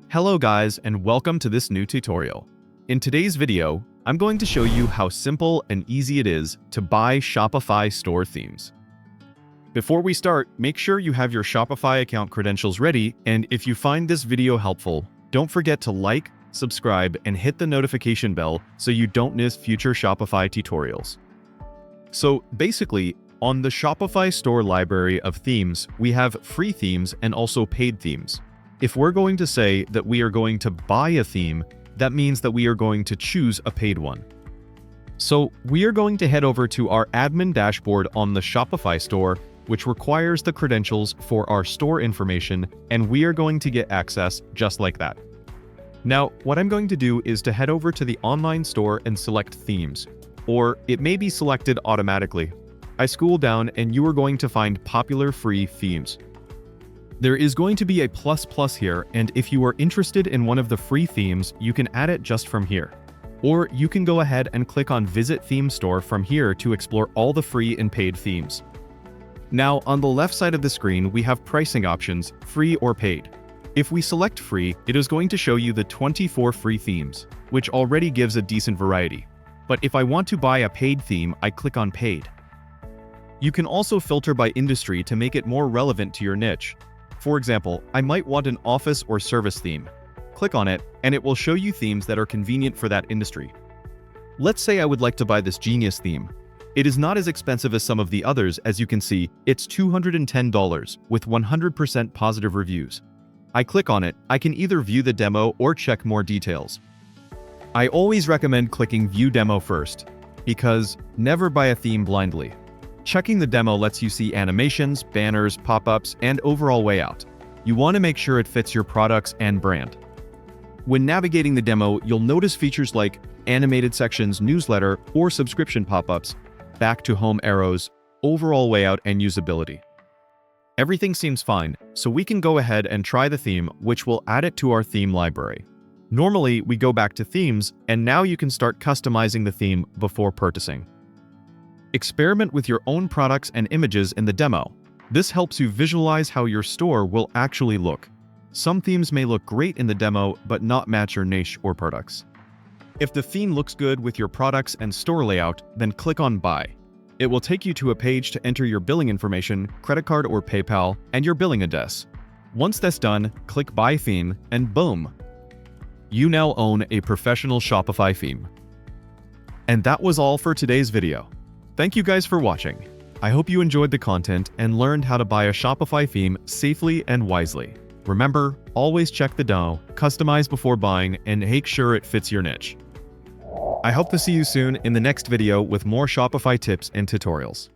Hello guys, and welcome to this new tutorial. In today's video, I'm going to show you how simple and easy it is to buy Shopify store themes. Before we start, make sure you have your Shopify account credentials ready, and if you find this video helpful, don't forget to like, subscribe, and hit the notification bell so you don't miss future Shopify tutorials. So basically, on the Shopify store library of themes, we have free themes and also paid themes. If we're going to say that we are going to buy a theme, that means that we are going to choose a paid one. So we are going to head over to our admin dashboard on the Shopify store, which requires the credentials for our store information, and we are going to get access just like that. Now, what I'm going to do is to head over to the online store and select themes, or it may be selected automatically. I scroll down and you are going to find popular free themes. There is going to be a plus here, and if you are interested in one of the free themes, you can add it just from here. Or you can go ahead and click on Visit Theme Store from here to explore all the free and paid themes. Now, on the left side of the screen, we have pricing options, free or paid. If we select free, it is going to show you the 24 free themes, which already gives a decent variety. But if I want to buy a paid theme, I click on paid. You can also filter by industry to make it more relevant to your niche. For example, I might want an office or service theme. Click on it, and it will show you themes that are convenient for that industry. Let's say I would like to buy this Genius theme. It is not as expensive as some of the others. As you can see, it's $210 with 100% positive reviews. I click on it, I can either view the demo or check more details. I always recommend clicking View Demo first, because never buy a theme blindly. Checking the demo lets you see animations, banners, pop-ups, and overall layout. You want to make sure it fits your products and brand. When navigating the demo, you'll notice features like animated sections, newsletter, or subscription pop-ups, back to home arrows, overall layout, and usability. Everything seems fine, so we can go ahead and try the theme, which will add it to our theme library. Normally, we go back to themes, and now you can start customizing the theme before purchasing. Experiment with your own products and images in the demo. This helps you visualize how your store will actually look. Some themes may look great in the demo, but not match your niche or products. If the theme looks good with your products and store layout, then click on Buy. It will take you to a page to enter your billing information, credit card or PayPal, and your billing address. Once that's done, click Buy Theme, and boom! You now own a professional Shopify theme. And that was all for today's video. Thank you guys for watching. I hope you enjoyed the content and learned how to buy a Shopify theme safely and wisely. Remember, always check the demo, customize before buying, and make sure it fits your niche. I hope to see you soon in the next video with more Shopify tips and tutorials.